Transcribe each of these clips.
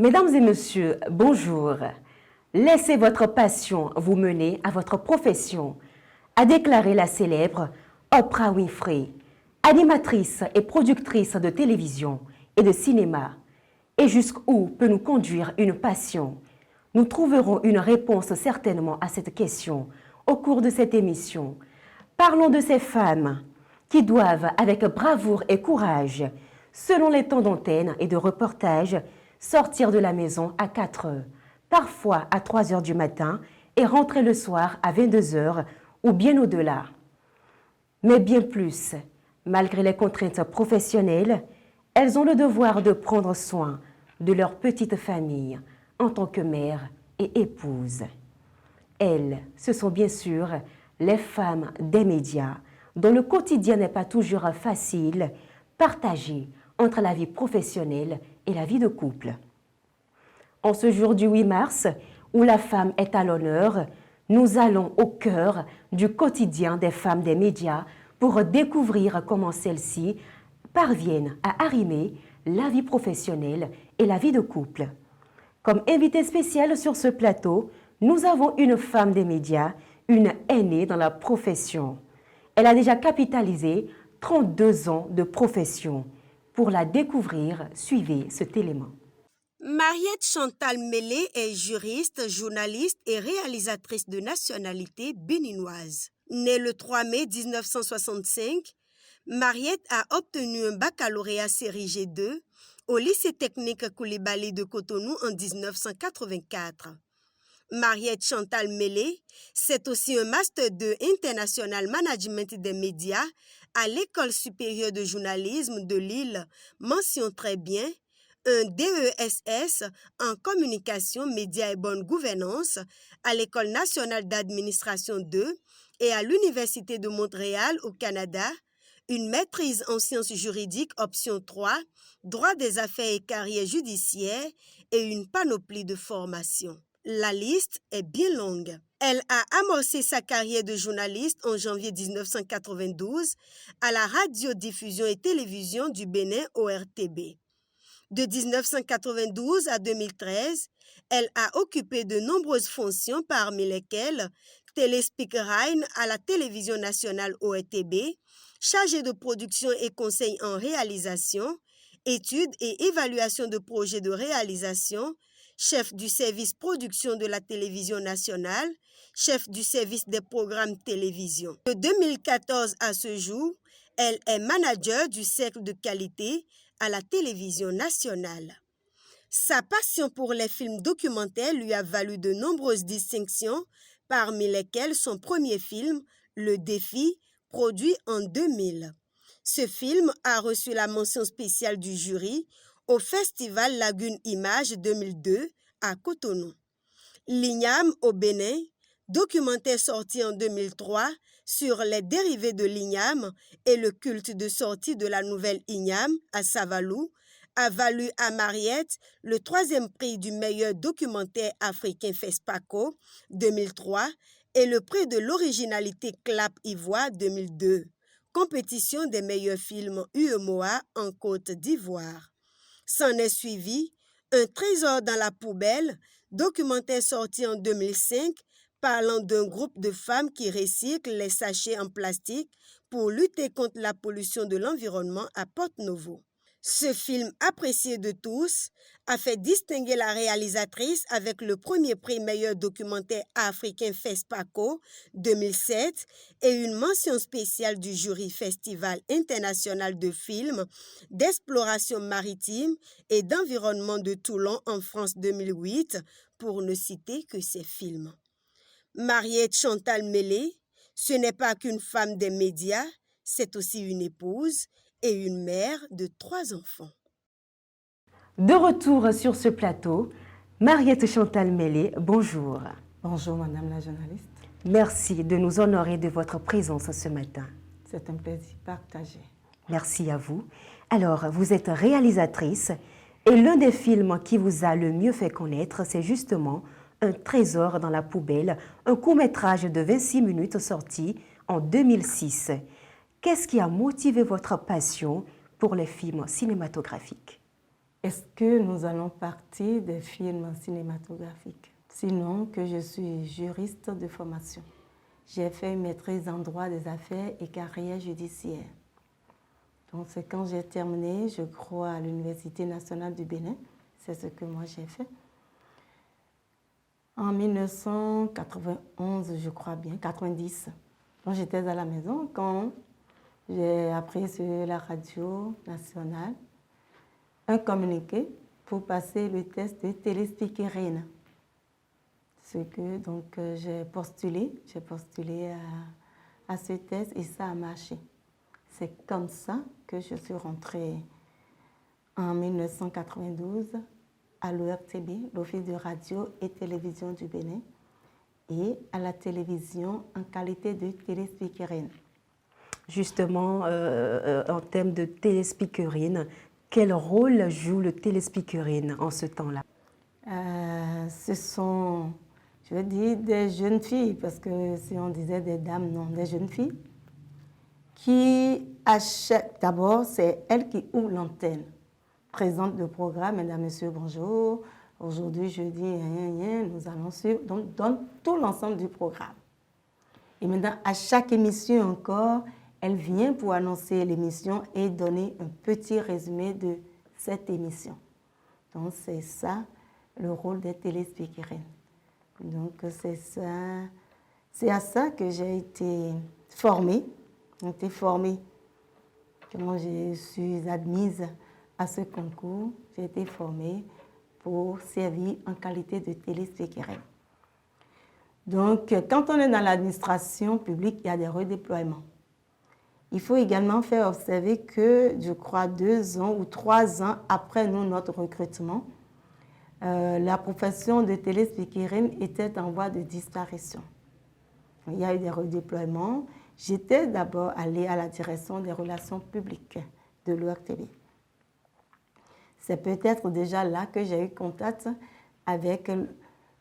Mesdames et messieurs, bonjour. Laissez votre passion vous mener à votre profession, a déclaré la célèbre Oprah Winfrey, animatrice et productrice de télévision et de cinéma. Et jusqu'où peut nous conduire une passion? Nous trouverons une réponse certainement à cette question au cours de cette émission. Parlons de ces femmes qui doivent, avec bravoure et courage, selon les temps d'antenne et de reportage, sortir de la maison à 4 heures, parfois à 3 heures du matin et rentrer le soir à 22 heures ou bien au-delà. Mais bien plus, malgré les contraintes professionnelles, elles ont le devoir de prendre soin de leur petite famille en tant que mère et épouse. Elles, ce sont bien sûr les femmes des médias, dont le quotidien n'est pas toujours facile, partagé entre la vie professionnelle et la vie de couple. En ce jour du 8 mars, où la femme est à l'honneur, nous allons au cœur du quotidien des femmes des médias pour découvrir comment celles-ci parviennent à arrimer la vie professionnelle et la vie de couple. Comme invitée spéciale sur ce plateau, nous avons une femme des médias, une aînée dans la profession. Elle a déjà capitalisé 32 ans de profession. Pour la découvrir, suivez cet élément. Mariette Chantal Mélé est juriste, journaliste et réalisatrice de nationalité béninoise. Née le 3 mai 1965, Mariette a obtenu un baccalauréat série G2 au lycée technique Coulibaly de Cotonou en 1984. Mariette Chantal Mélé, c'est aussi un Master 2 International Management des médias à l'École supérieure de journalisme de Lille, mention très bien, un DESS en communication, médias et bonne gouvernance à l'École nationale d'administration 2 et à l'Université de Montréal au Canada, une maîtrise en sciences juridiques option 3, droit des affaires et carrière judiciaire et une panoplie de formations. La liste est bien longue. Elle a amorcé sa carrière de journaliste en janvier 1992 à la radiodiffusion et télévision du Bénin ORTB. De 1992 à 2013, elle a occupé de nombreuses fonctions parmi lesquelles téléspeakerine à la télévision nationale ORTB, chargée de production et conseil en réalisation, études et évaluation de projets de réalisation, chef du service production de la télévision nationale, chef du service des programmes télévision. De 2014 à ce jour, elle est manager du cercle de qualité à la télévision nationale. Sa passion pour les films documentaires lui a valu de nombreuses distinctions, parmi lesquelles son premier film, Le Défi, produit en 2000. Ce film a reçu la mention spéciale du jury au Festival Lagune Images 2002 à Cotonou. L'Igname au Bénin, documentaire sorti en 2003 sur les dérivés de l'igname et le culte de sortie de la nouvelle igname à Savalou, a valu à Mariette le 3e prix du meilleur documentaire africain FESPACO 2003 et le prix de l'originalité CLAP Ivoire 2002, compétition des meilleurs films UEMOA en Côte d'Ivoire. S'en est suivi Un trésor dans la poubelle, documentaire sorti en 2005, parlant d'un groupe de femmes qui recyclent les sachets en plastique pour lutter contre la pollution de l'environnement à Porte-Novo. Ce film apprécié de tous a fait distinguer la réalisatrice avec le premier prix meilleur documentaire africain FESPACO 2007 et une mention spéciale du jury Festival international de films d'exploration maritime et d'environnement de Toulon en France 2008, pour ne citer que ces films. Mariette Chantal Mélé, ce n'est pas qu'une femme des médias, c'est aussi une épouse et une mère de 3 enfants. De retour sur ce plateau, Mariette Chantal Mélé, bonjour. Bonjour Madame la journaliste. Merci de nous honorer de votre présence ce matin. C'est un plaisir partagé. Merci à vous. Alors, vous êtes réalisatrice et l'un des films qui vous a le mieux fait connaître, c'est justement Un trésor dans la poubelle, un court-métrage de 26 minutes sorti en 2006. Qu'est-ce qui a motivé votre passion pour les films cinématographiques? Est-ce que nous allons partir des films cinématographiques? Sinon que je suis juriste de formation. J'ai fait une maîtrise en droit des affaires et carrière judiciaire. Donc c'est quand j'ai terminé, je crois, à l'Université nationale du Bénin. C'est ce que moi j'ai fait. En 1991, je crois bien, 90. Donc j'étais à la maison quand j'ai appris sur la radio nationale un communiqué pour passer le test de téléspeakerine. Ce que donc j'ai postulé à ce test et ça a marché. C'est comme ça que je suis rentrée en 1992 à l'ORTB, l'Office de radio et télévision du Bénin, et à la télévision en qualité de téléspeakerine. Justement, en termes de téléspeakerine, quel rôle joue le téléspeakerine en ce temps-là? Ce sont, je veux dire, des jeunes filles, parce que si on disait des dames, non, des jeunes filles, qui achètent, d'abord, c'est elles qui ouvrent l'antenne, présentent le programme, mesdames, messieurs, bonjour, aujourd'hui, jeudi, nous allons suivre, donc donne tout l'ensemble du programme. Et maintenant, à chaque émission encore, elle vient pour annoncer l'émission et donner un petit résumé de cette émission. Donc, c'est ça, le rôle des téléspeakerines. Donc, c'est ça, c'est à ça que j'ai été formée. Quand je suis admise à ce concours, j'ai été formée pour servir en qualité de téléspeakerine. Donc, quand on est dans l'administration publique, il y a des redéploiements. Il faut également faire observer que, je crois, 2 ans ou 3 ans après notre recrutement, la profession de téléspeakerine était en voie de disparition. Il y a eu des redéploiements. J'étais d'abord allée à la direction des relations publiques de l'ORTB. C'est peut-être déjà là que j'ai eu contact avec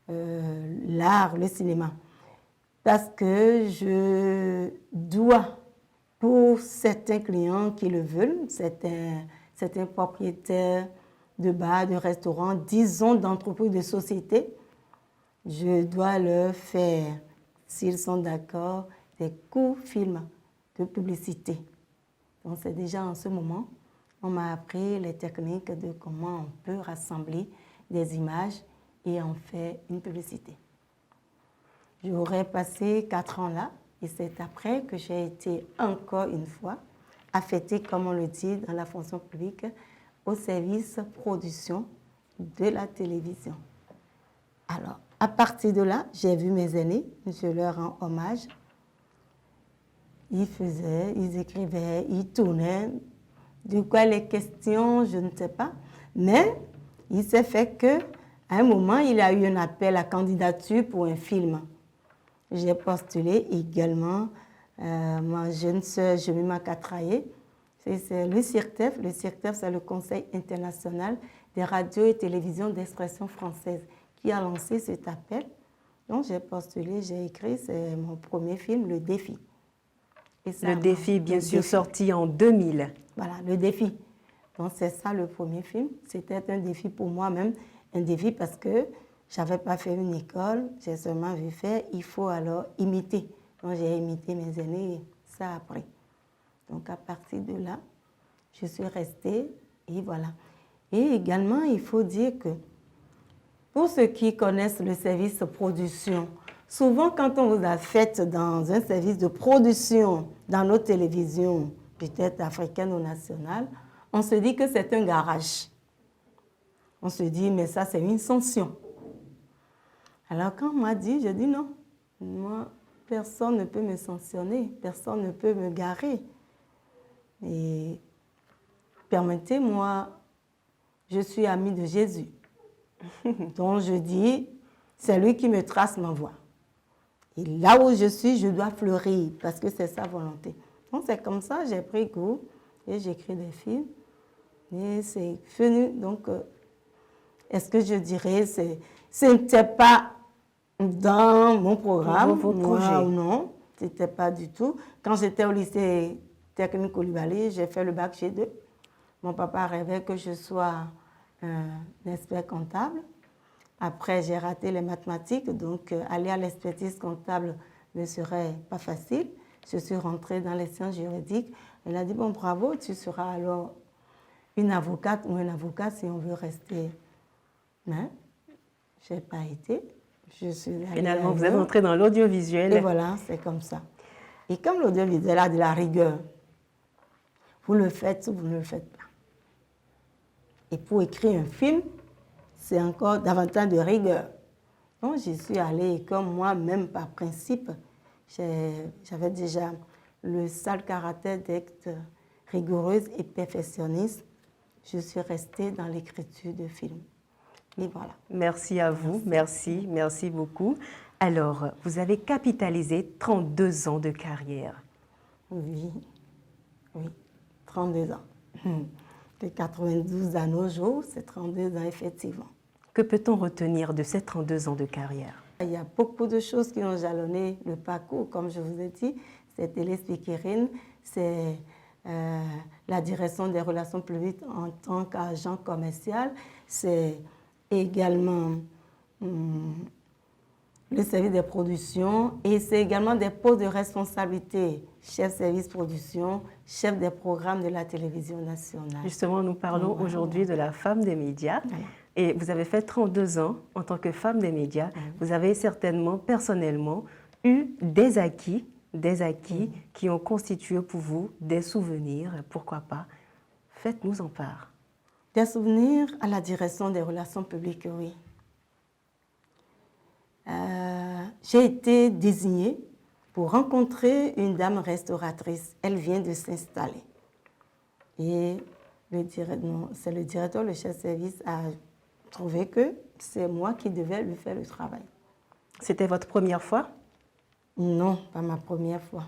l'art, le cinéma. Parce que je dois, pour certains clients qui le veulent, certains propriétaires de bars, de restaurants, disons d'entreprises, de sociétés, je dois leur faire, s'ils sont d'accord, des courts films de publicité. Donc c'est déjà en ce moment, on m'a appris les techniques de comment on peut rassembler des images et en faire une publicité. J'aurais passé 4 ans là et c'est après que j'ai été encore une fois affectée, comme on le dit dans la fonction publique, au service production de la télévision. Alors, à partir de là, j'ai vu mes aînés, je leur rends hommage. Ils faisaient, ils écrivaient, ils tournaient. De quoi les questions, je ne sais pas. Mais il s'est fait qu'à un moment, il y a eu un appel à candidature pour un film. J'ai postulé également. Ma jeune sœur Jemima Katraye, c'est le CIRTEF. Le CIRTEF, c'est le Conseil international des radios et télévisions d'expression française qui a lancé cet appel. Donc j'ai postulé, j'ai écrit, c'est mon premier film, Le Défi. Et ça, le Défi, bien sûr, sorti en 2000. Voilà, Le Défi. Donc c'est ça le premier film. C'était un défi pour moi-même, un défi parce que je n'avais pas fait une école, j'ai seulement vu faire, il faut alors imiter. Donc j'ai imité mes aînés et ça a pris. Donc à partir de là, je suis restée et voilà. Et également, il faut dire que pour ceux qui connaissent le service de production, souvent quand on vous a fait dans un service de production dans nos télévisions, peut-être africaines ou nationales, on se dit que c'est un garage. On se dit, mais ça c'est une sanction. Alors quand on m'a dit, je dis non, moi, personne ne peut me sanctionner, personne ne peut me garer. Et permettez-moi, je suis amie de Jésus. Donc je dis, c'est lui qui me trace ma voie. Et là où je suis, je dois fleurir parce que c'est sa volonté. Donc c'est comme ça, j'ai pris goût et j'écris des films. Et c'est venu, donc, est-ce que je dirais, ce n'était pas dans mon programme, vos projets. ou non, ce n'était pas du tout. Quand j'étais au lycée technique Coulibaly, j'ai fait le bac G2. Mon papa rêvait que je sois un expert comptable. Après, j'ai raté les mathématiques, donc aller à l'expertise comptable ne serait pas facile. Je suis rentrée dans les sciences juridiques. Elle a dit, bon, bravo, tu seras alors une avocate ou un avocat si on veut rester. Mais je n'ai pas été. Je suis allée Finalement, vous êtes ailleurs. entrée dans l'audiovisuel. Et voilà, c'est comme ça. Et comme l'audiovisuel a de la rigueur, vous le faites ou vous ne le faites pas. Et pour écrire un film, c'est encore davantage de rigueur. Donc, j'y suis allée et comme moi-même, par principe, j'avais déjà le sale caractère d'être rigoureuse et perfectionniste. Je suis restée dans l'écriture de films. Et voilà. Merci à vous, merci beaucoup. Alors, vous avez capitalisé 32 ans de carrière. Oui, 32 ans. De 92 à nos jours, c'est 32 ans effectivement. Que peut-on retenir de ces 32 ans de carrière? Il y a beaucoup de choses qui ont jalonné le parcours. Comme je vous ai dit, c'est Télé Speakerine, c'est la direction des relations publiques en tant qu'agent commercial, c'est également le service des productions et c'est également des postes de responsabilité, chef service production, chef des programmes de la télévision nationale. Justement, nous parlons aujourd'hui de la femme des médias. Voilà. Et vous avez fait 32 ans en tant que femme des médias. Vous avez certainement, personnellement, eu des acquis qui ont constitué pour vous des souvenirs, pourquoi pas. Faites-nous en part. Des souvenirs à la direction des relations publiques, oui. J'ai été désignée pour rencontrer une dame restauratrice. Elle vient de s'installer. Et c'est le directeur, le chef de service, a trouvé que c'est moi qui devais lui faire le travail. C'était votre première fois? Non, pas ma première fois.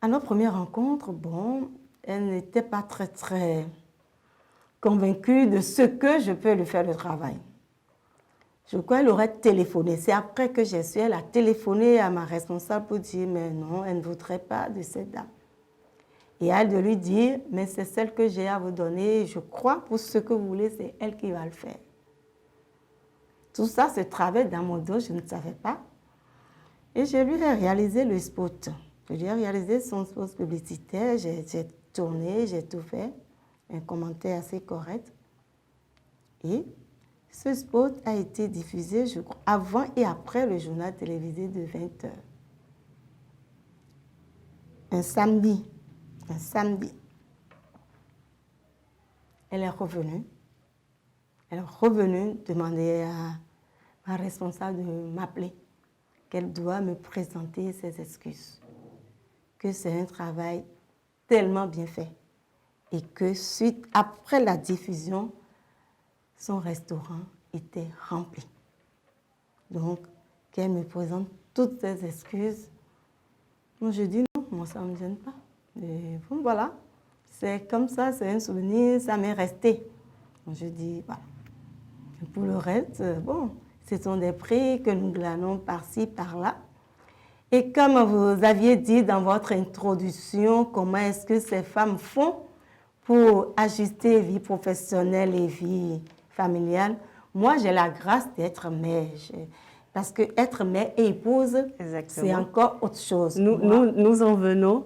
À notre première rencontre, bon, elle n'était pas très convaincue de ce que je peux lui faire le travail. Je crois qu'elle aurait téléphoné. C'est après que j'ai su, elle a téléphoné à ma responsable pour dire, mais non, elle ne voudrait pas de cette dame. Et elle de lui dire, mais c'est celle que j'ai à vous donner, je crois, pour ce que vous voulez, c'est elle qui va le faire. Tout ça se travaille dans mon dos, je ne savais pas. Et je lui ai réalisé le spot. Je lui ai réalisé son spot publicitaire, j'ai tourné, j'ai tout fait, un commentaire assez correct. Et ce spot a été diffusé, je crois, avant et après le journal télévisé de 20 heures. Un samedi. Elle est revenue. Elle est revenue demander à ma responsable de m'appeler, qu'elle doit me présenter ses excuses, que c'est un travail tellement bien fait et que suite, après la diffusion, son restaurant était rempli. Donc, qu'elle me présente toutes ses excuses. Moi, je dis non, moi, ça ne me gêne pas. Et bon, voilà, c'est comme ça, c'est un souvenir, ça m'est resté. Donc, je dis, voilà. Et pour le reste, bon, ce sont des prix que nous glanons par-ci, par-là. Et comme vous aviez dit dans votre introduction, comment est-ce que ces femmes font pour ajuster vie professionnelle et vie familiale, moi, j'ai la grâce d'être mère. Parce que être mère et épouse, c'est encore autre chose. Nous en venons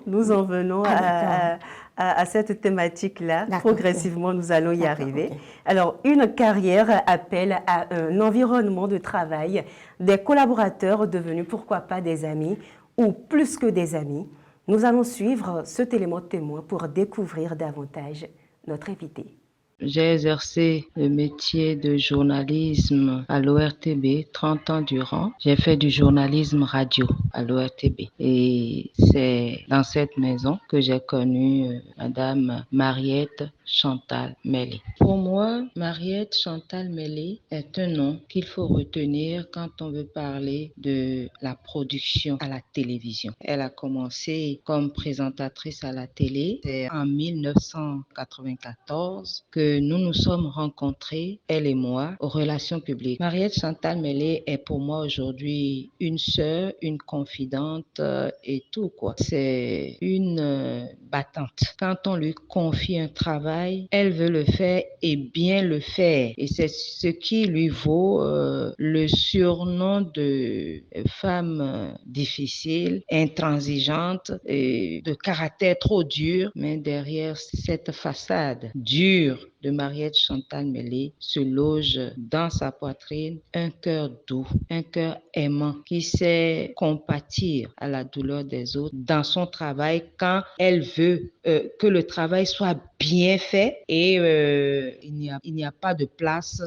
à cette thématique-là. Progressivement, nous allons y arriver. Okay. Alors, une carrière appelle à un environnement de travail, des collaborateurs devenus, pourquoi pas, des amis ou plus que des amis. Nous allons suivre ce élément témoin pour découvrir davantage notre invité. J'ai exercé le métier de journalisme à l'ORTB 30 ans durant. J'ai fait du journalisme radio à l'ORTB. Et c'est dans cette maison que j'ai connu Madame Mariette Chantal Mellet. Pour moi, Mariette Chantal Mellet est un nom qu'il faut retenir quand on veut parler de la production à la télévision. Elle a commencé comme présentatrice à la télé. C'est en 1994 que que nous nous sommes rencontrés, elle et moi, aux relations publiques. Mariette Chantal Mêlé est pour moi aujourd'hui une sœur, une confidente et tout quoi. C'est une battante. Quand on lui confie un travail, elle veut le faire et bien le faire. Et c'est ce qui lui vaut le surnom de femme difficile, intransigeante, et de caractère trop dur. Mais derrière cette façade dure de Mariette Chantal Mêlé se loge dans sa poitrine un cœur doux, un cœur aimant qui sait compatir à la douleur des autres dans son travail quand elle veut que le travail soit bien fait et il n'y a pas de place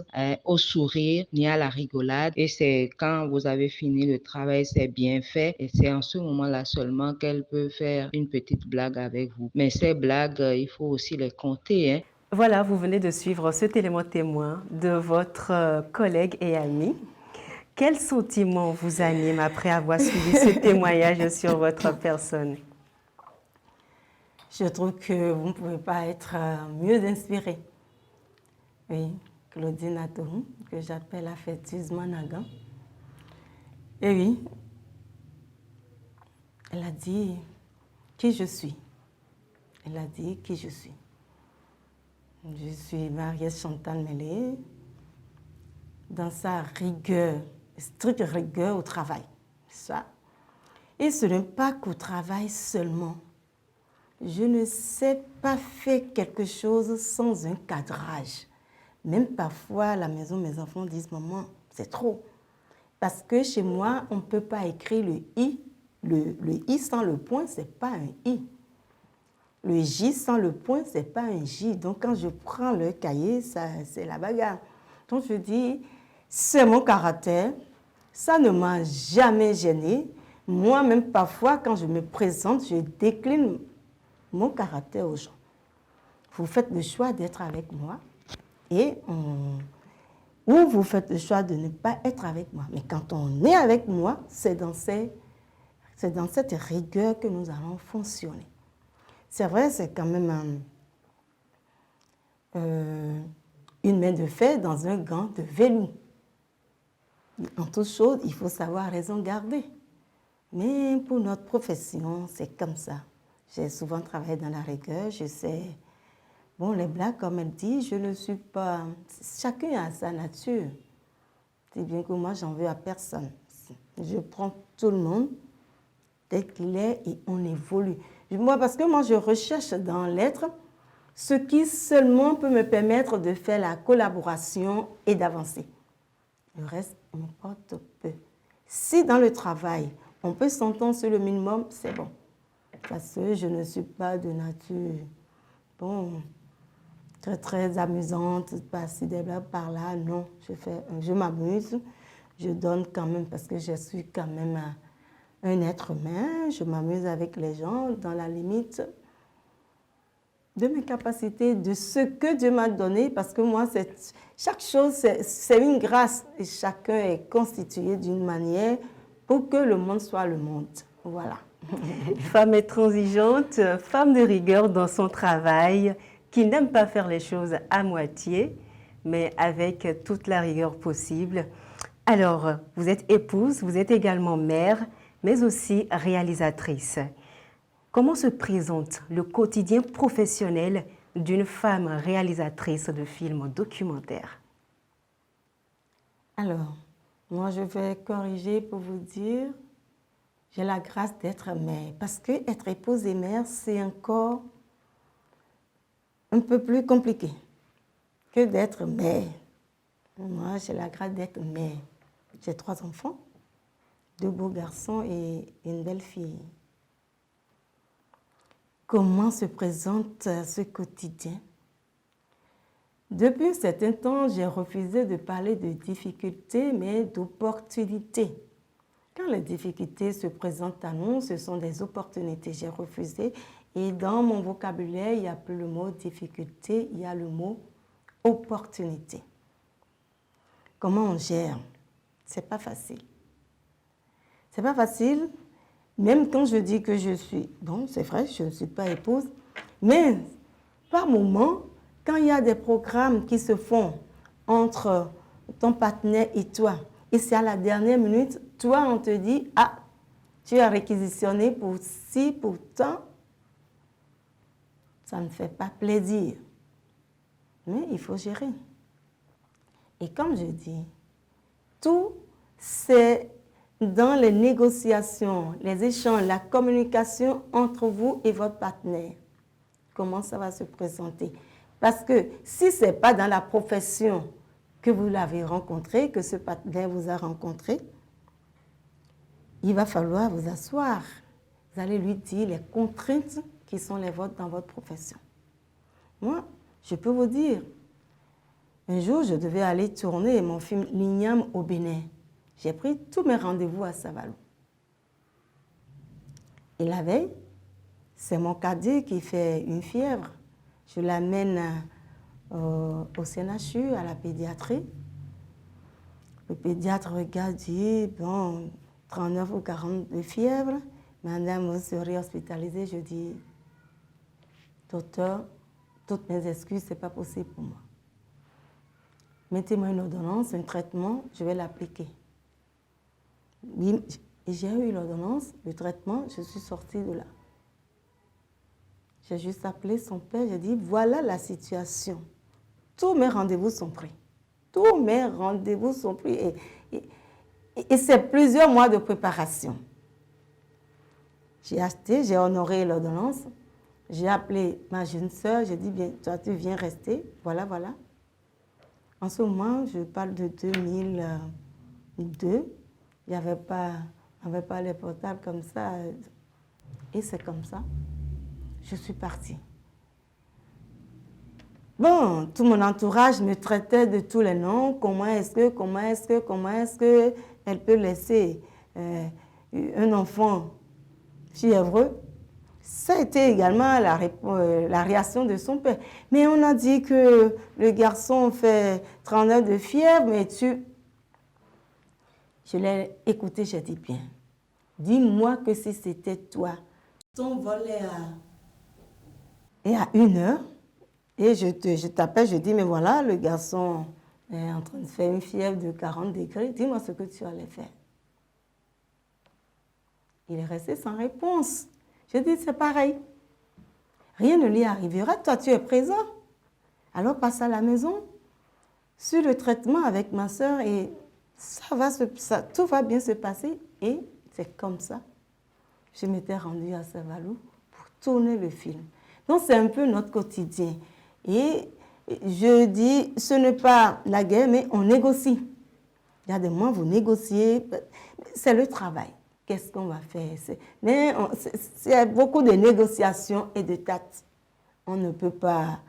au sourire ni à la rigolade. Et c'est quand vous avez fini le travail, c'est bien fait et c'est en ce moment-là seulement qu'elle peut faire une petite blague avec vous. Mais ces blagues, il faut aussi les compter, hein. Voilà, vous venez de suivre cet élément témoin de votre collègue et ami. Quel sentiment vous anime après avoir suivi ce témoignage sur votre personne? Je trouve que vous ne pouvez pas être mieux inspiré. Oui, Claudine Atoum, que j'appelle affectueusement Nagan. Et oui, elle a dit qui je suis. Elle a dit qui je suis. Je suis Mariette Chantal Mêlé, dans sa rigueur, stricte rigueur au travail. Ça. Et ce n'est pas qu'au travail seulement. Je ne sais pas faire quelque chose sans un cadrage. Même parfois, à la maison, mes enfants disent « Maman, c'est trop ». Parce que chez moi, on ne peut pas écrire le « i ». Le « i » sans le point, ce n'est pas un « i ». Le J sans le point, ce n'est pas un J. Donc, quand je prends le cahier, c'est la bagarre. Donc, je dis, c'est mon caractère. Ça ne m'a jamais gênée. Moi-même, parfois, quand je me présente, je décline mon caractère aux gens. Vous faites le choix d'être avec moi ou vous faites le choix de ne pas être avec moi. Mais quand on est avec moi, c'est dans cette rigueur que nous allons fonctionner. C'est vrai, c'est quand même une main de fer dans un gant de velours. En toute chose, il faut savoir raison garder. Mais pour notre profession, c'est comme ça. J'ai souvent travaillé dans la rigueur, je sais. Bon, les blagues, comme elle dit, je ne suis pas... Chacun a sa nature. C'est bien que moi, j'en veux à personne. Je prends tout le monde tel qu'il est et on évolue. Moi, parce que moi, je recherche dans l'être ce qui seulement peut me permettre de faire la collaboration et d'avancer. Le reste m'importe peu. Si dans le travail, on peut s'entendre sur le minimum, c'est bon. Parce que je ne suis pas de nature, bon, très amusante, passer des blagues par là, non. Je m'amuse, je donne quand même, parce que je suis quand même un être humain, je m'amuse avec les gens dans la limite de mes capacités, de ce que Dieu m'a donné, parce que moi, chaque chose, c'est une grâce et chacun est constitué d'une manière pour que le monde soit le monde. Voilà. Femme intransigeante, femme de rigueur dans son travail, qui n'aime pas faire les choses à moitié, mais avec toute la rigueur possible. Alors, vous êtes épouse, vous êtes également mère, mais aussi réalisatrice. Comment se présente le quotidien professionnel d'une femme réalisatrice de films documentaires? Alors, moi je vais corriger pour vous dire, j'ai la grâce d'être mère. Parce que être épouse et mère, c'est encore un peu plus compliqué que d'être mère. Moi, j'ai la grâce d'être mère. J'ai 3 enfants, 2 beaux garçons et une belle fille. Comment se présente ce quotidien? Depuis un certain temps, j'ai refusé de parler de difficultés, mais d'opportunités. Quand les difficultés se présentent à nous, ce sont des opportunités. J'ai refusé. Et dans mon vocabulaire, il n'y a plus le mot difficulté, il y a le mot opportunité. Comment on gère? C'est pas facile. C'est pas facile, même quand je dis que je suis... Bon, c'est vrai, je ne suis pas épouse, mais par moments, Quand il y a des programmes qui se font entre ton partenaire et toi, et c'est à la dernière minute, toi, on te dit, ah, tu as réquisitionné pour ci, pour tant, ça ne fait pas plaisir. Mais il faut gérer. Et comme je dis, tout c'est dans les négociations, les échanges, la communication entre vous et votre partenaire. Comment ça va se présenter? Parce que si ce n'est pas dans la profession que vous l'avez rencontré, que ce partenaire vous a rencontré, il va falloir vous asseoir. Vous allez lui dire les contraintes qui sont les vôtres dans votre profession. Moi, je peux vous dire, un jour, je devais aller tourner mon film L'igname au Bénin. J'ai pris tous mes rendez-vous à Saint-Valo. Et la veille, c'est mon cadet qui fait une fièvre. Je l'amène au CNHU, à la pédiatrie. Le pédiatre regarde, dit, bon, 39 ou 40 de fièvre. Madame, vous serez hospitalisée. Je dis, docteur, toutes mes excuses, ce n'est pas possible pour moi. Mettez-moi une ordonnance, un traitement, je vais l'appliquer. J'ai eu l'ordonnance, le traitement, je suis sortie de là. J'ai juste appelé son père, j'ai dit, voilà la situation. Tous mes rendez-vous sont pris. Tous mes rendez-vous sont pris. Et c'est plusieurs mois de préparation. J'ai acheté, j'ai honoré l'ordonnance. J'ai appelé ma jeune sœur, j'ai dit, bien, toi, tu viens rester. Voilà, voilà. En ce moment, je parle de 2002. Il n'y avait pas les portables comme ça. Et c'est comme ça. Je suis partie. Bon, tout mon entourage me traitait de tous les noms. Comment est-ce que elle peut laisser un enfant fiévreux? Ça a été également la réaction de son père. Mais on a dit que le garçon fait 39 de fièvre, mais tu... Je l'ai écouté, j'ai dit bien. Dis-moi que si c'était toi, ton vol est à 1h, et je t'appelle, je dis, mais voilà, le garçon est en train de faire une fièvre de 40 degrés, dis-moi ce que tu allais faire. Il est resté sans réponse. Je dis, c'est pareil. Rien ne lui arrivera, toi tu es présent. Alors passe à la maison, sur le traitement avec ma soeur, et tout va bien se passer. Et c'est comme ça. Je m'étais rendue à Saint-Valo pour tourner le film. Donc c'est un peu notre quotidien. Et je dis, ce n'est pas la guerre, mais on négocie. Il y a des moments, vous négociez, c'est le travail. Qu'est-ce qu'on va faire? Mais c'est beaucoup de négociations et de tact. On ne peut pas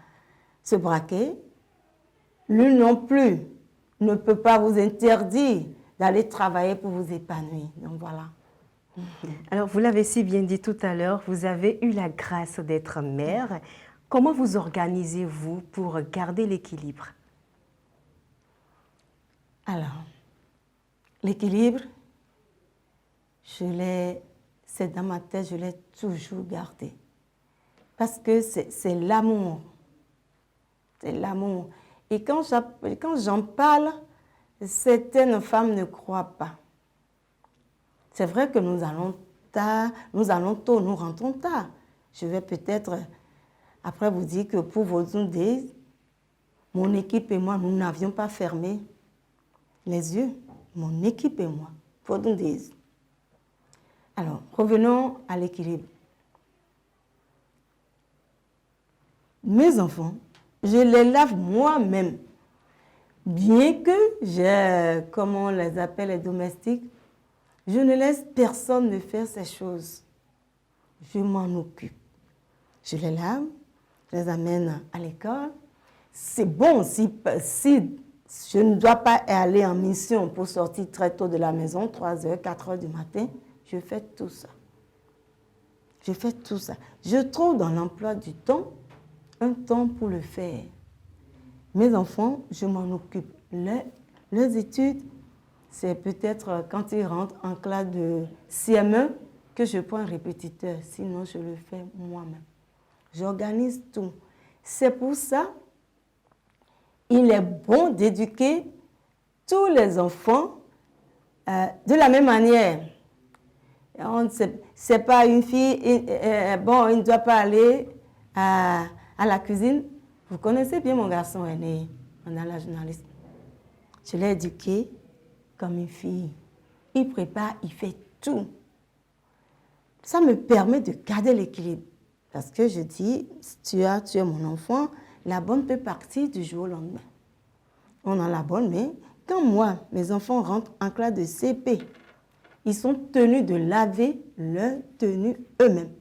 se braquer. L'une non plus ne peut pas vous interdire d'aller travailler pour vous épanouir. Donc voilà. Alors, vous l'avez si bien dit tout à l'heure, vous avez eu la grâce d'être mère. Comment vous organisez-vous pour garder l'équilibre? Alors, l'équilibre, c'est dans ma tête, je l'ai toujours gardé. Parce que c'est l'amour. C'est l'amour. Et quand j'en parle, certaines femmes ne croient pas. C'est vrai que nous allons tôt, nous rentrons tard. Je vais peut-être, après vous dire que pour vos Days, mon équipe et moi, nous n'avions pas fermé les yeux. Mon équipe et moi, pour Days. Alors, revenons à l'équilibre. Mes enfants, je les lave moi-même. Bien que j'ai, comment on les appelle, les domestiques, je ne laisse personne ne faire ces choses. Je m'en occupe. Je les lave, je les amène à l'école. C'est bon si je ne dois pas aller en mission pour sortir très tôt de la maison, 3h, 4h du matin. Je fais tout ça. Je fais tout ça. Je trouve dans l'emploi du temps un temps pour le faire. Mes enfants, je m'en occupe. Leurs études, c'est peut-être quand ils rentrent en classe de CM1 que je prends un répétiteur. Sinon, je le fais moi-même. J'organise tout. C'est pour ça il est bon d'éduquer tous les enfants de la même manière. C'est pas une fille, bon, il ne doit pas aller à la cuisine. Vous connaissez bien mon garçon aîné, on a la journaliste. Je l'ai éduqué comme une fille. Il prépare, il fait tout. Ça me permet de garder l'équilibre. Parce que je dis, tu es mon enfant, la bonne peut partir du jour au lendemain. On a la bonne, mais quand moi, mes enfants rentrent en classe de CP, ils sont tenus de laver leurs tenues eux-mêmes.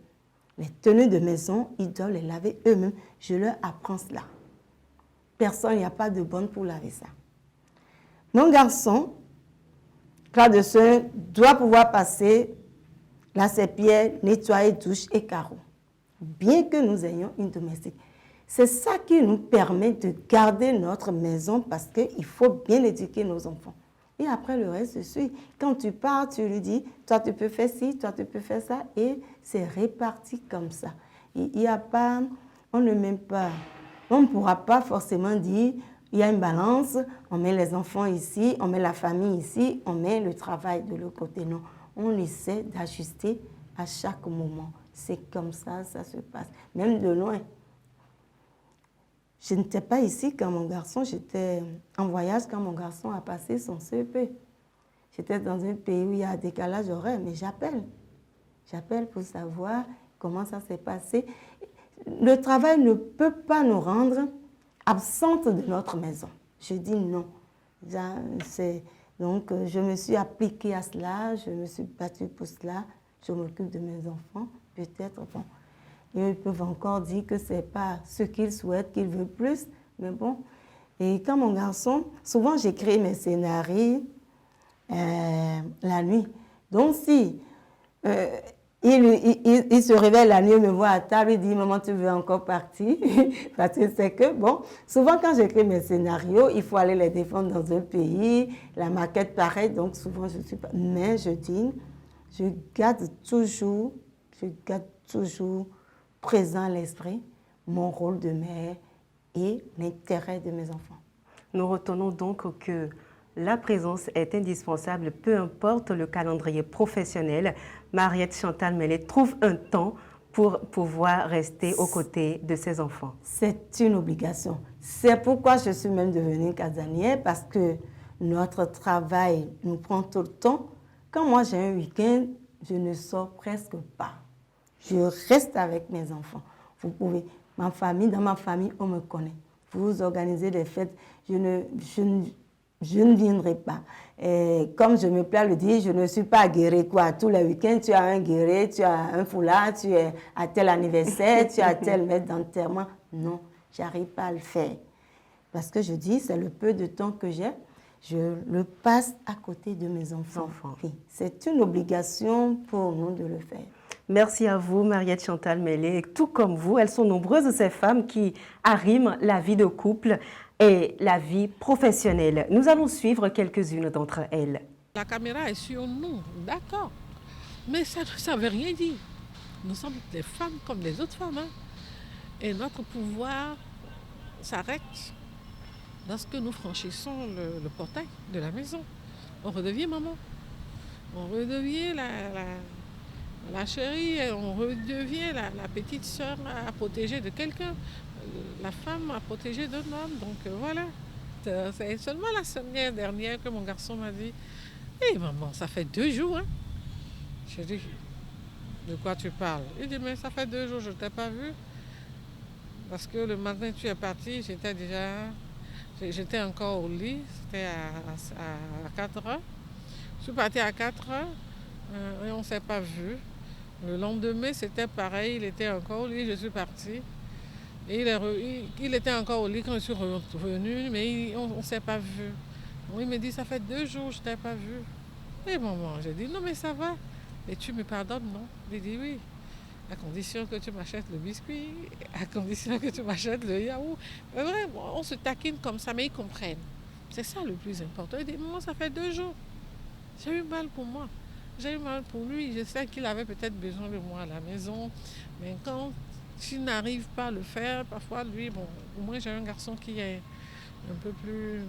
Les tenues de maison, ils doivent les laver eux-mêmes. Je leur apprends cela. Personne, il n'y a pas de bonne pour laver ça. Mon garçon, classe de soeur, doit pouvoir passer la serpillière, nettoyer douche et carreaux. Bien que nous ayons une domestique. C'est ça qui nous permet de garder notre maison parce qu'il faut bien éduquer nos enfants. Et après, le reste se suit. Quand tu pars, tu lui dis, toi, tu peux faire ci, toi, tu peux faire ça. Et c'est réparti comme ça. Il y a pas, on ne met pas, on ne pourra pas forcément dire, il y a une balance, on met les enfants ici, on met la famille ici, on met le travail de l'autre côté. Non, on essaie d'ajuster à chaque moment. C'est comme ça, ça se passe. Même de loin. Je n'étais pas ici quand mon garçon, j'étais en voyage quand mon garçon a passé son CEP. J'étais dans un pays où il y a un décalage horaire, mais j'appelle. J'appelle pour savoir comment ça s'est passé. Le travail ne peut pas nous rendre absentes de notre maison. Je dis non. Donc, je me suis appliquée à cela, je me suis battue pour cela. Je m'occupe de mes enfants, peut-être, bon. Et ils peuvent encore dire que ce n'est pas ce qu'ils souhaitent, qu'ils veulent plus, mais bon. Et quand mon garçon, souvent j'écris mes scénarios la nuit. Donc si il se réveille la nuit, il me voit à table, il dit « Maman, tu veux encore partir ?» Parce que c'est que, bon, souvent quand j'écris mes scénarios, il faut aller les défendre dans un pays, la maquette pareille, donc souvent je ne suis pas... Mais je dis, je garde toujours présent à l'esprit mon rôle de mère et l'intérêt de mes enfants. Nous retenons donc que la présence est indispensable, peu importe le calendrier professionnel. Mariette Chantal Mellet trouve un temps pour pouvoir rester aux côtés de ses enfants. C'est une obligation. C'est pourquoi je suis même devenue casanière, parce que notre travail nous prend tout le temps. Quand moi j'ai un week-end, je ne sors presque pas. Je reste avec mes enfants. Vous pouvez, dans ma famille, on me connaît. Vous organisez des fêtes, je ne viendrai pas. Et comme je me plais à le dire, je ne suis pas guérie, quoi. Tous les week-ends, tu as un guéret, tu as un foulard, tu es à tel anniversaire, tu as tel maître d'enterrement. Non, je n'arrive pas à le faire. Parce que je dis, c'est le peu de temps que j'ai, je le passe à côté de mes enfants. Oui, c'est une obligation pour nous de le faire. Merci à vous, Mariette Chantal Mellet. Tout comme vous, elles sont nombreuses, ces femmes qui arriment la vie de couple et la vie professionnelle. Nous allons suivre quelques-unes d'entre elles. La caméra est sur nous, d'accord. Mais ça ne veut rien dire. Nous sommes des femmes comme les autres femmes. Hein. Et notre pouvoir s'arrête lorsque nous franchissons le portail de la maison. On redevient maman. On redevient la chérie, on redevient la petite sœur à protéger de quelqu'un, la femme à protéger d'un homme. Donc voilà, c'est seulement la semaine dernière que mon garçon m'a dit « Hé maman, ça fait 2 jours. Hein? » J'ai dit « De quoi tu parles ?» Il dit « Mais ça fait 2 jours, je ne t'ai pas vu. Parce que le matin tu es parti, j'étais encore au lit, c'était à 4 heures. Je suis partie à 4 heures et on ne s'est pas vu. Le lendemain, c'était pareil, il était encore au lit, je suis partie. Et il était encore au lit quand je suis revenue, mais on ne s'est pas vu. Donc, il me dit, ça fait 2 jours, je ne t'ai pas vu. Et maman, j'ai dit, non mais ça va. Et tu me pardonnes, non? Il dit, oui. À condition que tu m'achètes le biscuit, à condition que tu m'achètes le yaourt. Mais vraiment, on se taquine comme ça, mais ils comprennent. C'est ça le plus important. Il dit, maman, ça fait 2 jours. J'ai eu mal pour moi. J'ai eu mal pour lui. Je sais qu'il avait peut-être besoin de moi à la maison. Mais quand il n'arrive pas à le faire, parfois lui, bon, au moins j'ai un garçon qui est un peu plus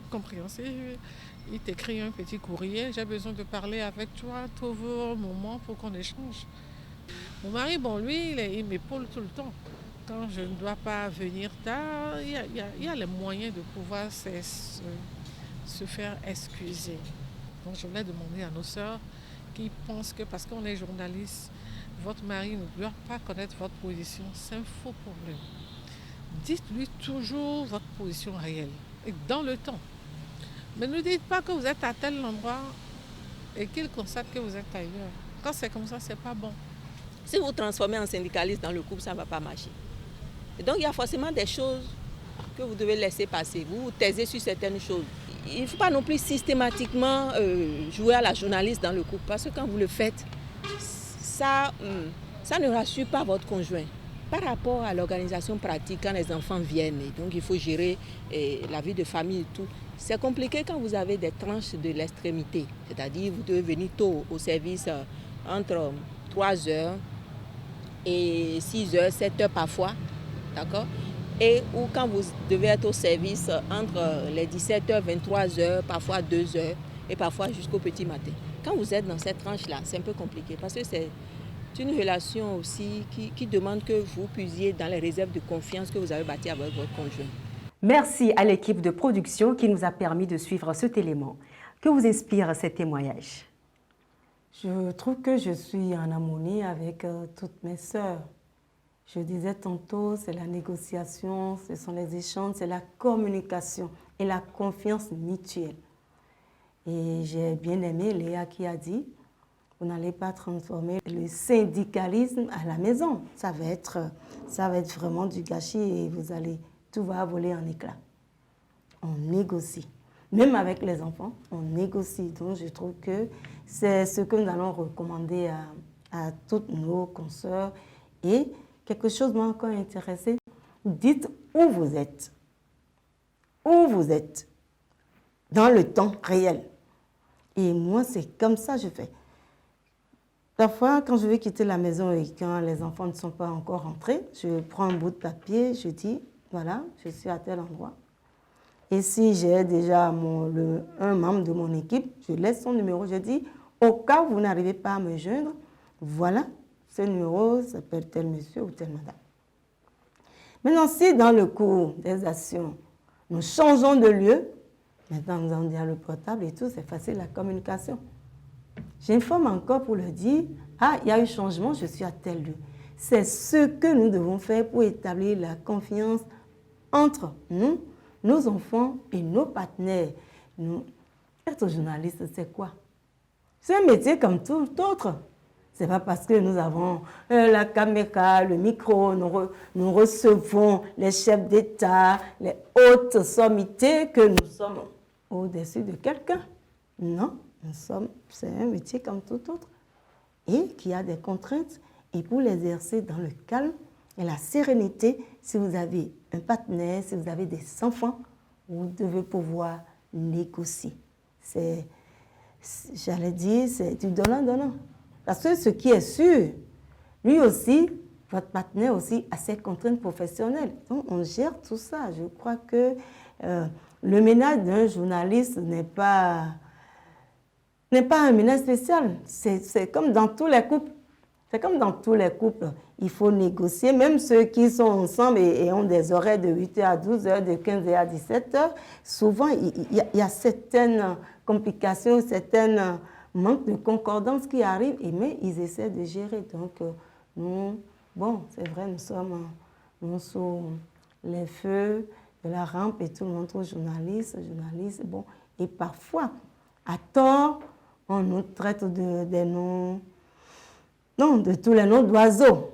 compréhensif. Il t'écrit un petit courrier, j'ai besoin de parler avec toi, trouve un moment pour qu'on échange. Mon mari, bon, lui, il m'épaule tout le temps. Quand je ne dois pas venir tard, il y a les moyens de pouvoir se faire excuser. Donc je voulais demander à nos sœurs qui pensent que parce qu'on est journaliste, votre mari ne doit pas connaître votre position, c'est un faux problème. Dites-lui toujours votre position réelle et dans le temps. Mais ne dites pas que vous êtes à tel endroit et qu'il constate que vous êtes ailleurs. Quand c'est comme ça, c'est pas bon. Si vous transformez en syndicaliste dans le couple, ça ne va pas marcher. Et donc il y a forcément des choses que vous devez laisser passer. Vous vous taisez sur certaines choses. Il ne faut pas non plus systématiquement jouer à la journaliste dans le couple, parce que quand vous le faites, ça ne rassure pas votre conjoint. Par rapport à l'organisation pratique, quand les enfants viennent, et donc il faut gérer la vie de famille et tout, c'est compliqué quand vous avez des tranches de l'extrémité. C'est-à-dire vous devez venir tôt au service entre 3 heures et 6 heures, 7 heures parfois, d'accord ? Et ou quand vous devez être au service entre les 17h, 23h, parfois 2h et parfois jusqu'au petit matin. Quand vous êtes dans cette tranche-là, c'est un peu compliqué parce que c'est une relation aussi qui demande que vous puisiez dans les réserves de confiance que vous avez bâties avec votre conjoint. Merci à l'équipe de production qui nous a permis de suivre cet élément. Que vous inspire ces témoignages? Je trouve que je suis en harmonie avec toutes mes sœurs. Je disais tantôt, c'est la négociation, ce sont les échanges, c'est la communication et la confiance mutuelle. Et j'ai bien aimé Léa qui a dit, vous n'allez pas transformer le syndicalisme à la maison. Ça va être vraiment du gâchis et tout va voler en éclats. On négocie. Même avec les enfants, on négocie. Donc je trouve que c'est ce que nous allons recommander à toutes nos consoeurs. Et quelque chose m'a encore intéressé. Dites où vous êtes. Où vous êtes. Dans le temps réel. Et moi, c'est comme ça que je fais. Parfois, quand je vais quitter la maison et quand les enfants ne sont pas encore rentrés, je prends un bout de papier, je dis, voilà, je suis à tel endroit. Et si j'ai déjà un membre de mon équipe, je laisse son numéro, je dis, au cas où vous n'arrivez pas à me joindre, voilà, ce numéro s'appelle tel monsieur ou telle madame. Maintenant, si dans le cours des actions, nous changeons de lieu, maintenant nous allons dire le portable et tout, c'est facile la communication. J'informe encore pour leur dire, ah, il y a eu changement, je suis à tel lieu. C'est ce que nous devons faire pour établir la confiance entre nous, nos enfants et nos partenaires. Être journaliste, c'est quoi? C'est un métier comme tout autre. Ce n'est pas parce que nous avons la caméra, le micro, nous recevons les chefs d'État, les hautes sommités que nous sommes au-dessus de quelqu'un. Non, c'est un métier comme tout autre et qui a des contraintes. Et pour l'exercer dans le calme et la sérénité, si vous avez un partenaire, si vous avez des enfants, vous devez pouvoir négocier. J'allais dire, c'est du donnant-donnant. Parce que ce qui est sûr, lui aussi, votre partenaire aussi a ses contraintes professionnelles. Donc, on gère tout ça. Je crois que le ménage d'un journaliste n'est pas un ménage spécial. C'est comme dans tous les couples. C'est comme dans tous les couples. Il faut négocier. Même ceux qui sont ensemble et ont des horaires de 8h à 12h, de 15h à 17h, souvent, il y a certaines complications, certains manques de concordance qui arrivent, mais ils essaient de gérer. Donc, nous, bon, c'est vrai, nous sommes sous les feux de la rampe et tout le monde trouve journaliste, bon. Et parfois, à tort, on nous traite des noms, non, de tous les noms d'oiseaux.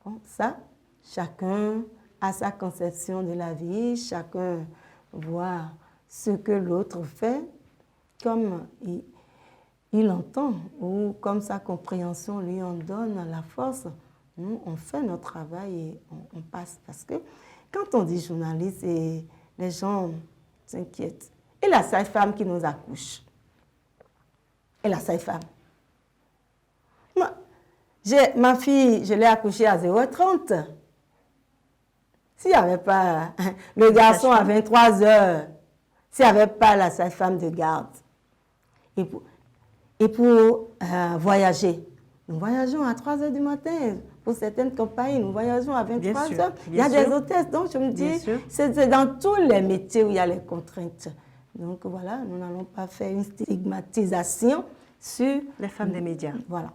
Bon, ça, chacun a sa conception de la vie, chacun voit ce que l'autre fait comme il entend ou comme sa compréhension lui en donne la force. Nous, on fait notre travail et on passe. Parce que quand on dit journaliste, les gens s'inquiètent. Et la sage-femme qui nous accouche? Et la sage-femme? Ma fille, je l'ai accouchée à 0h30. S'il n'y avait pas le garçon à 23 heures, s'il n'y avait pas la sage-femme de garde, et pour voyager, nous voyageons à 3 heures du matin. Pour certaines compagnies, nous voyageons à 23 heures. Il y a des hôtesses. Donc, je me dis, c'est dans tous les métiers où il y a les contraintes. Donc, voilà, nous n'allons pas faire une stigmatisation sur les femmes des médias. Voilà.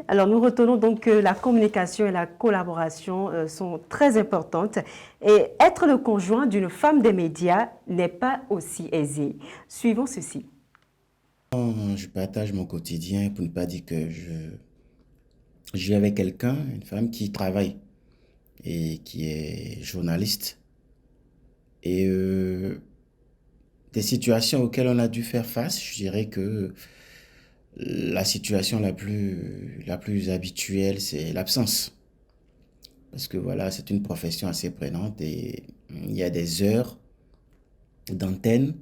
Alors, nous retenons donc que la communication et la collaboration sont très importantes. Et être le conjoint d'une femme des médias n'est pas aussi aisé. Suivons ceci. Je partage mon quotidien, pour ne pas dire que je vis avec quelqu'un, une femme qui travaille et qui est journaliste. Et des situations auxquelles on a dû faire face, je dirais que la situation la plus habituelle, c'est l'absence. Parce que voilà, c'est une profession assez prenante et il y a des heures d'antenne,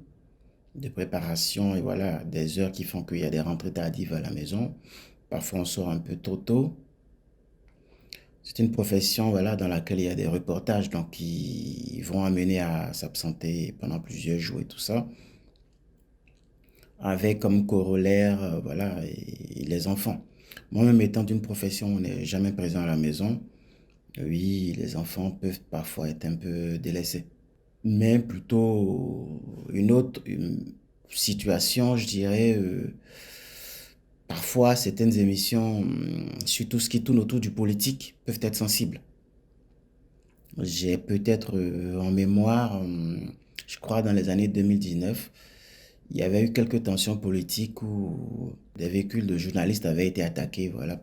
de préparation et voilà, des heures qui font qu'il y a des rentrées tardives à la maison. Parfois, on sort un peu trop tôt. C'est une profession voilà, dans laquelle il y a des reportages donc, qui vont amener à s'absenter pendant plusieurs jours et tout ça. Avec comme corollaire voilà, et les enfants. Moi-même étant d'une profession où on n'est jamais présent à la maison, oui, les enfants peuvent parfois être un peu délaissés. Mais plutôt une situation, je dirais, parfois certaines émissions, surtout ce qui tourne autour du politique, peuvent être sensibles. J'ai peut-être en mémoire, je crois dans les années 2019, il y avait eu quelques tensions politiques où des véhicules de journalistes avaient été attaqués voilà,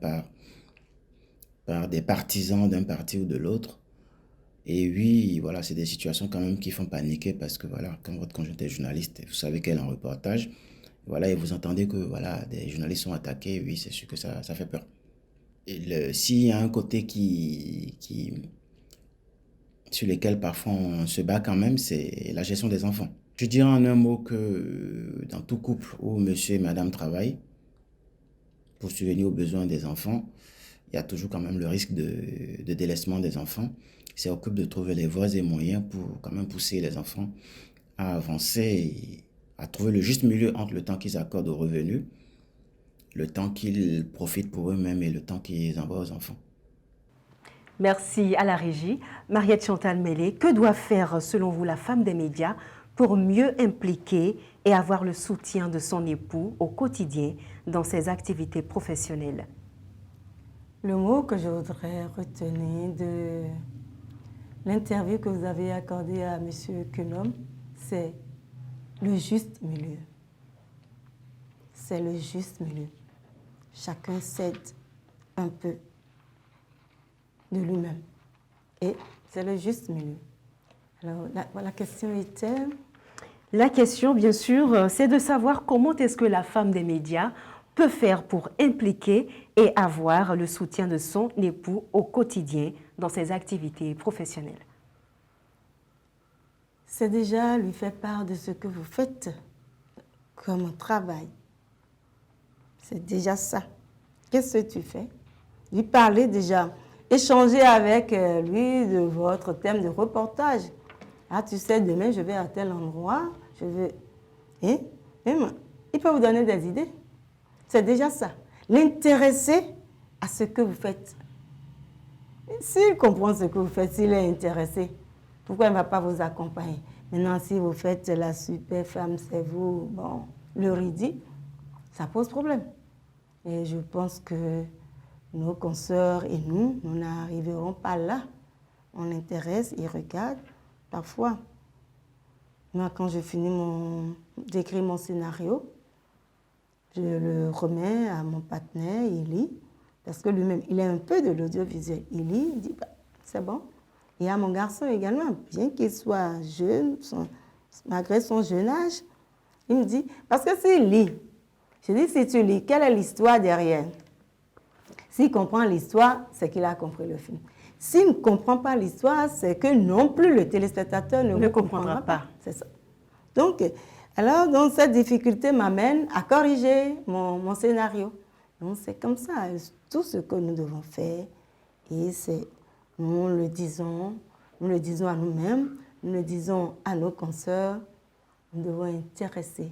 par des partisans d'un parti ou de l'autre. Et oui, voilà, c'est des situations quand même qui font paniquer parce que voilà, quand votre conjoint est journaliste, vous savez qu'elle est en reportage, voilà, et vous entendez que voilà, des journalistes sont attaqués, oui, c'est sûr que ça fait peur. Et s'il y a un côté sur lequel parfois on se bat quand même, c'est la gestion des enfants. Je dirais en un mot que dans tout couple où monsieur et madame travaillent, pour subvenir aux besoins des enfants, il y a toujours quand même le risque de délaissement des enfants. C'est au couple de trouver les voies et moyens pour quand même pousser les enfants à avancer et à trouver le juste milieu entre le temps qu'ils accordent aux revenus, le temps qu'ils profitent pour eux-mêmes et le temps qu'ils envoient aux enfants. Merci à la régie. Mariette Chantal Mélé, que doit faire selon vous la femme des médias pour mieux impliquer et avoir le soutien de son époux au quotidien dans ses activités professionnelles? Le mot que je voudrais retenir de l'interview que vous avez accordée à M. Quenom, c'est le juste milieu. C'est le juste milieu. Chacun cède un peu de lui-même. Et c'est le juste milieu. Alors, la question était... La question, bien sûr, c'est de savoir comment est-ce que la femme des médias peut faire pour impliquer et avoir le soutien de son époux au quotidien dans ses activités professionnelles. C'est déjà lui faire part de ce que vous faites comme travail. C'est déjà ça. Qu'est-ce que tu fais? Lui parler déjà. Échanger avec lui de votre thème de reportage. Ah, tu sais, demain, je vais à tel endroit, je vais... Et il peut vous donner des idées. C'est déjà ça. L'intéresser à ce que vous faites. S'il comprend ce que vous faites, s'il est intéressé, pourquoi il ne va pas vous accompagner? Maintenant, si vous faites la super femme, c'est vous, bon, le ridicule, ça pose problème. Et je pense que nos consoeurs et nous n'arriverons pas là. On intéresse, ils regardent. Parfois, moi, quand je finis d'écrire mon scénario, je le remets à mon partenaire, il lit, parce que lui-même, il a un peu de l'audiovisuel. Il lit, il dit, bah, c'est bon. Et à mon garçon également, bien qu'il soit jeune, malgré son jeune âge, il me dit, parce que s'il lit, je dis, si tu lis, quelle est l'histoire derrière? S'il comprend l'histoire, c'est qu'il a compris le film. S'il ne comprend pas l'histoire, c'est que non plus le téléspectateur ne comprendra pas. C'est ça. Donc, alors, cette difficulté m'amène à corriger mon scénario. Donc, c'est comme ça, tout ce que nous devons faire. Et nous le disons nous le disons à nous-mêmes, nous le disons à nos consoeurs, nous devons intéresser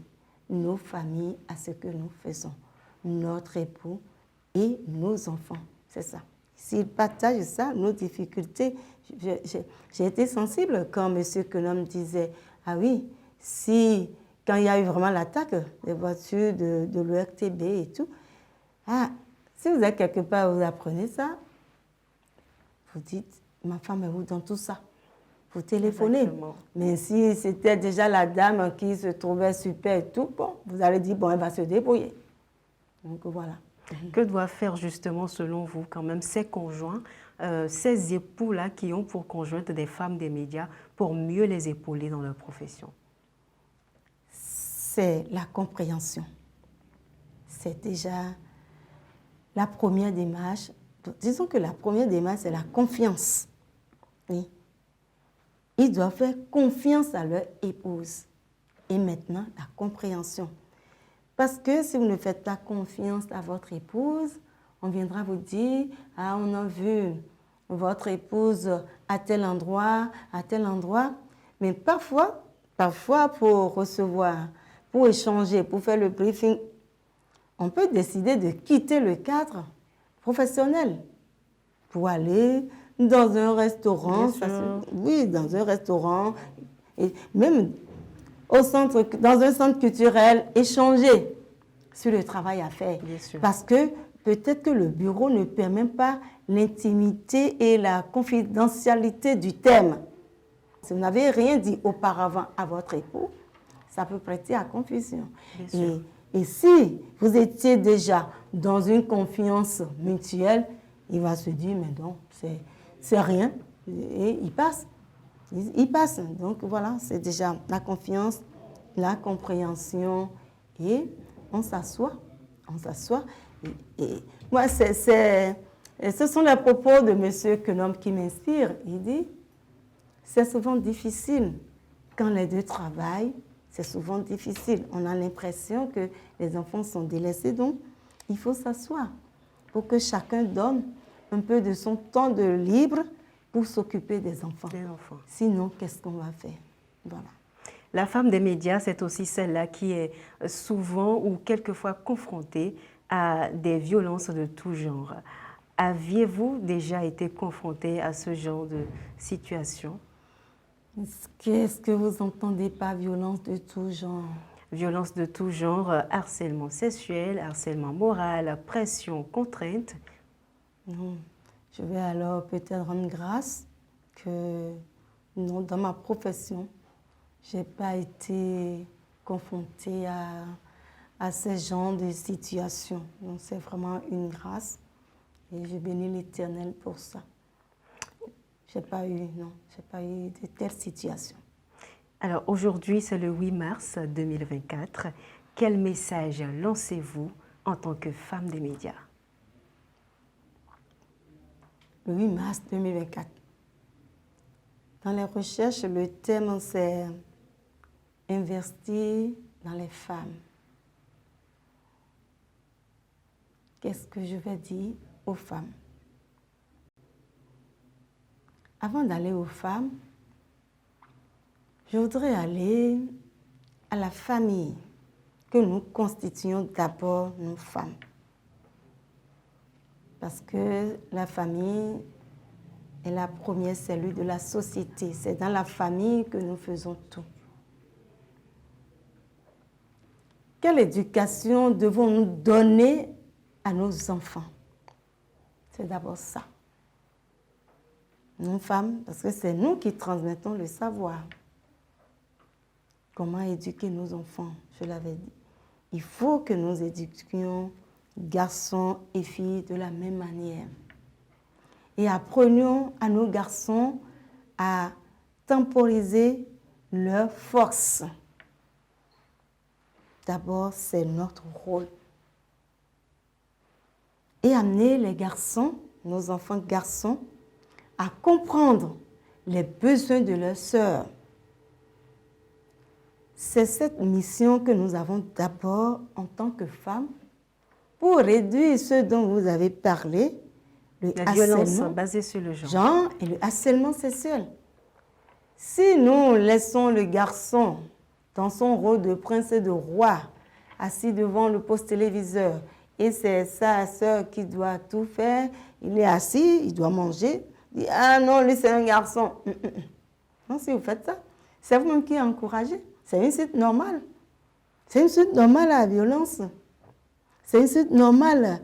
nos familles à ce que nous faisons, notre époux et nos enfants. C'est ça. S'ils partagent ça, nos difficultés, j'ai été sensible quand M. Kenom disait, ah oui, quand il y a eu vraiment l'attaque des voitures de l'ORTB et tout, ah, si vous êtes quelque part, vous apprenez ça, vous dites, ma femme est où dans tout ça? Vous téléphonez. Exactement. Mais si c'était déjà la dame qui se trouvait super et tout, bon, vous allez dire, bon, elle va se débrouiller. Donc voilà. Que doivent faire justement, selon vous, quand même, ces conjoints, ces époux-là qui ont pour conjointe des femmes des médias pour mieux les épauler dans leur profession? C'est la compréhension. C'est déjà la première démarche. Disons que la première démarche, c'est la confiance. Oui. Ils doivent faire confiance à leur épouse. Et maintenant, la compréhension. Parce que si vous ne faites pas confiance à votre épouse, on viendra vous dire, ah, on a vu votre épouse à tel endroit, Mais parfois pour recevoir, pour échanger, pour faire le briefing, on peut décider de quitter le cadre professionnel pour aller dans un restaurant. Oui, dans un restaurant, et même dans un centre culturel, échanger sur le travail à faire. Parce que peut-être que le bureau ne permet pas l'intimité et la confidentialité du thème. Si vous n'avez rien dit auparavant à votre époux, ça peut prêter à confusion. Et si vous étiez déjà dans une confiance mutuelle, il va se dire, mais non, c'est rien. Et il passe. Il passe. Donc voilà, c'est déjà la confiance, la compréhension. Et on s'assoit. Et moi, ce sont les propos de M. Kenom qui m'inspirent. Il dit, c'est souvent difficile quand les deux travaillent. C'est souvent difficile. On a l'impression que les enfants sont délaissés. Donc, il faut s'asseoir pour que chacun donne un peu de son temps de libre pour s'occuper des enfants. Sinon, qu'est-ce qu'on va faire? Voilà. La femme des médias, c'est aussi celle-là qui est souvent ou quelquefois confrontée à des violences de tout genre. Aviez-vous déjà été confrontée à ce genre de situation? Qu'est-ce que vous entendez par violence de tout genre? Violence de tout genre, harcèlement sexuel, harcèlement moral, pression, contrainte. Non. Je vais alors peut-être rendre grâce que non, dans ma profession, je n'ai pas été confrontée à ce genre de situation. Donc c'est vraiment une grâce et je bénis l'Éternel pour ça. Je n'ai pas eu de telle situation. Alors aujourd'hui, c'est le 8 mars 2024. Quel message lancez-vous en tant que femme des médias? Le 8 mars 2024. Dans les recherches, le thème c'est investir dans les femmes. Qu'est-ce que je vais dire aux femmes? Avant d'aller aux femmes, je voudrais aller à la famille que nous constituons d'abord, nous femmes. Parce que la famille est la première cellule de la société. C'est dans la famille que nous faisons tout. Quelle éducation devons-nous donner à nos enfants? C'est d'abord ça. Nous femmes, parce que c'est nous qui transmettons le savoir. Comment éduquer nos enfants? Je l'avais dit. Il faut que nous éduquions garçons et filles de la même manière. Et apprenons à nos garçons à temporiser leurs forces. D'abord, c'est notre rôle. Et amener les garçons, nos enfants garçons, à comprendre les besoins de leurs sœurs. C'est cette mission que nous avons d'abord en tant que femmes pour réduire ce dont vous avez parlé, la violence basée sur le genre et le harcèlement sexuel. Si nous laissons le garçon dans son rôle de prince et de roi, assis devant le poste téléviseur, et c'est sa sœur qui doit tout faire, il est assis, il doit manger, il dit, ah non, lui c'est un garçon. Non, si vous faites ça, c'est vous-même qui encouragez. C'est une suite normale. C'est une suite normale à la violence. C'est une suite normale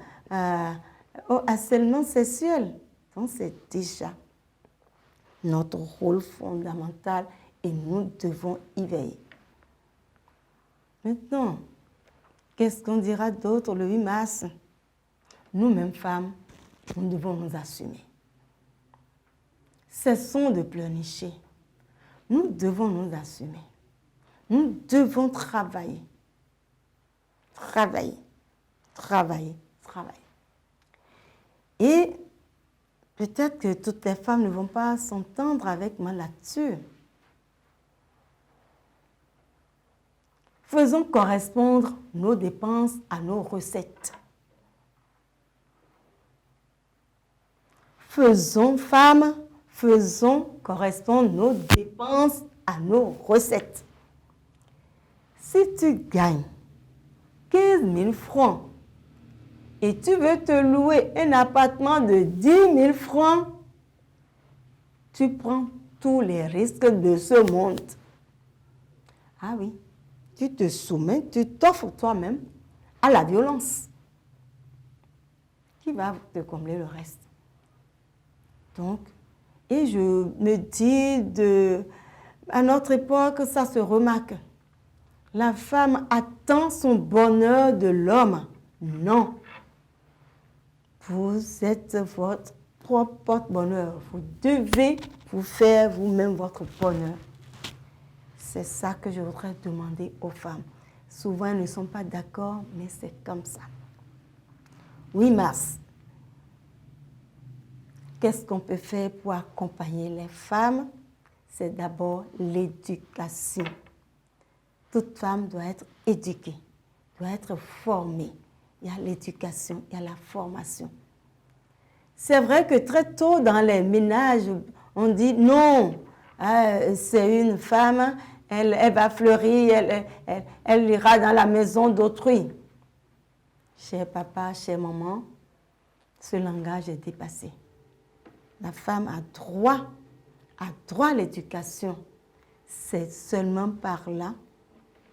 au harcèlement sexuel. Donc c'est déjà notre rôle fondamental et nous devons y veiller. Maintenant, qu'est-ce qu'on dira d'autre le 8 mars? Nous-mêmes femmes, nous devons nous assumer. Cessons de pleurnicher. Nous devons nous assumer. Nous devons travailler. Travailler. Travailler. Travailler. Et peut-être que toutes les femmes ne vont pas s'entendre avec moi là-dessus. Faisons correspondre nos dépenses à nos recettes. Faisons, femmes, faisons correspondre nos dépenses à nos recettes. Si tu gagnes 15 000 francs et tu veux te louer un appartement de 10 000 francs, tu prends tous les risques de ce monde. Ah oui, tu te soumets, tu t'offres toi-même à la violence. Qui va te combler le reste? Donc, et je me dis, à notre époque, ça se remarque. La femme attend son bonheur de l'homme. Non. Vous êtes votre propre porte-bonheur. Vous devez vous faire vous-même votre bonheur. C'est ça que je voudrais demander aux femmes. Souvent, elles ne sont pas d'accord, mais c'est comme ça. 8 mars. Qu'est-ce qu'on peut faire pour accompagner les femmes? C'est d'abord l'éducation. Toute femme doit être éduquée, doit être formée. Il y a l'éducation, il y a la formation. C'est vrai que très tôt dans les ménages, on dit non, c'est une femme, elle va fleurir, elle ira dans la maison d'autrui. Cher papa, chère maman, ce langage est dépassé. La femme a droit à l'éducation. C'est seulement par là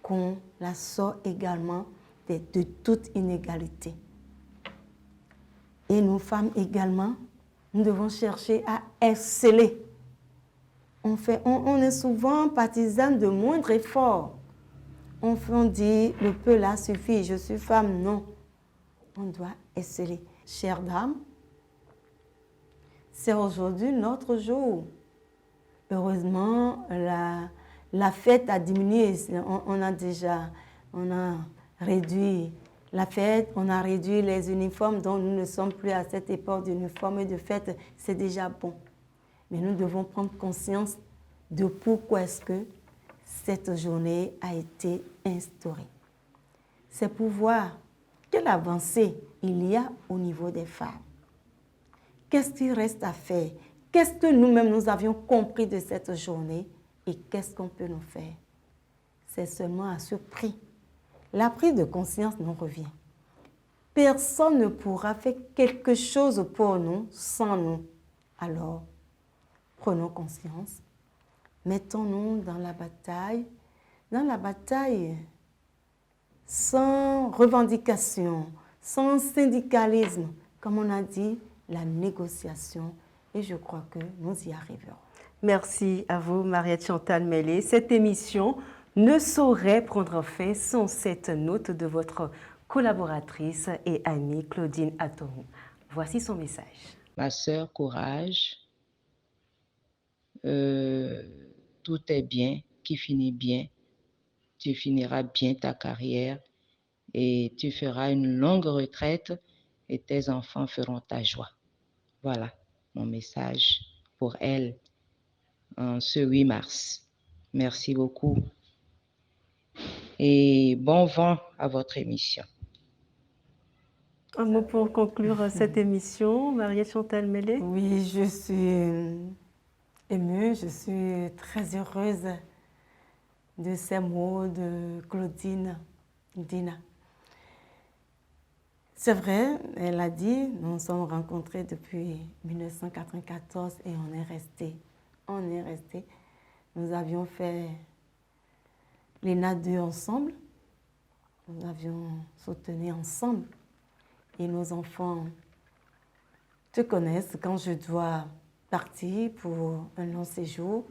qu'on la sort également de toute inégalité. Et nous femmes également, nous devons chercher à exceller. On est souvent partisanes de moindres efforts. On dit, le peu là suffit, je suis femme. Non, on doit exceller. Chères dames, c'est aujourd'hui notre jour. Heureusement, la fête a diminué. On a réduit la fête, on a réduit les uniformes, donc nous ne sommes plus à cette époque d'uniforme et de fête. C'est déjà bon. Mais nous devons prendre conscience de pourquoi est-ce que cette journée a été instaurée. C'est pour voir quelle avancée il y a au niveau des femmes. Qu'est-ce qu'il reste à faire? Qu'est-ce que nous-mêmes nous avions compris de cette journée et qu'est-ce qu'on peut nous faire? C'est seulement à ce prix. La prise de conscience nous revient. Personne ne pourra faire quelque chose pour nous sans nous. Alors, prenons conscience. Mettons-nous dans la bataille sans revendication, sans syndicalisme, comme on a dit, la négociation. Et je crois que nous y arriverons. Merci à vous, Mariette Chantal Mêlé. Cette émission ne saurait prendre fin sans cette note de votre collaboratrice et amie Claudine Atorou. Voici son message. Ma sœur, courage. Tout est bien, qui finit bien. Tu finiras bien ta carrière et tu feras une longue retraite et tes enfants feront ta joie. Voilà mon message pour elle en ce 8 mars. Merci beaucoup et bon vent à votre émission. Un mot pour conclure cette émission, Mariette Chantal Mêlé. Oui, je suis émue, je suis très heureuse de ces mots de Claudine Dina. C'est vrai, elle a dit, nous nous sommes rencontrés depuis 1994 et on est restés. On est restés. Nous avions fait l'ENA 2 ensemble. Nous avions soutenu ensemble. Et nos enfants te connaissent. Quand je dois partir pour un long séjour,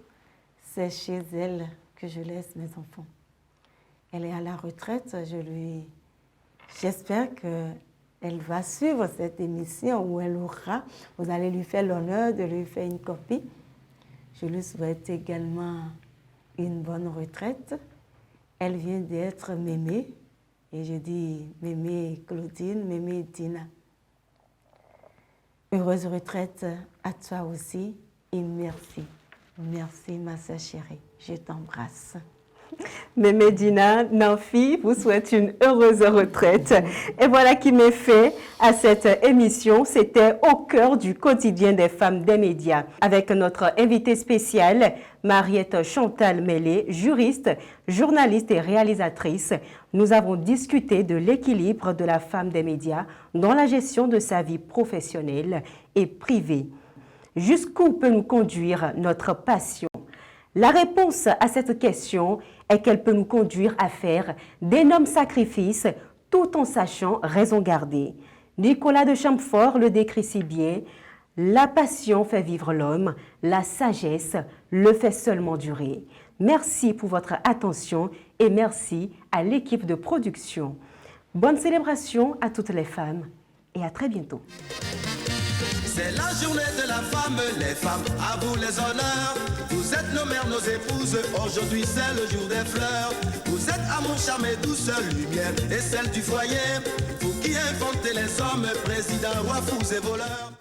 c'est chez elle que je laisse mes enfants. Elle est à la retraite. J'espère qu'elle va suivre cette émission où elle aura. Vous allez lui faire l'honneur de lui faire une copie. Je lui souhaite également une bonne retraite. Elle vient d'être mémée. Et je dis mémé Claudine, mémé Dina. Heureuse retraite à toi aussi et merci. Merci ma sœur chérie, je t'embrasse. Mémé Dina, Nanfi vous souhaite une heureuse retraite. Et voilà qui met fin à cette émission. C'était au cœur du quotidien des femmes des médias. Avec notre invitée spéciale, Mariette Chantal Mêlé, juriste, journaliste et réalisatrice. Nous avons discuté de l'équilibre de la femme des médias dans la gestion de sa vie professionnelle et privée. Jusqu'où peut nous conduire notre passion? La réponse à cette question est qu'elle peut nous conduire à faire d'énormes sacrifices tout en sachant raison garder. Nicolas de Champfort le décrit si bien. La passion fait vivre l'homme, la sagesse le fait seulement durer. Merci pour votre attention et merci à l'équipe de production. Bonne célébration à toutes les femmes et à très bientôt. C'est la journée de la femme, les femmes, à vous les honneurs. Vous êtes nos mères, nos épouses, aujourd'hui c'est le jour des fleurs. Vous êtes amour, charme et douceur, lumière et celle du foyer. Vous qui inventez les hommes, présidents, rois, fous et voleurs.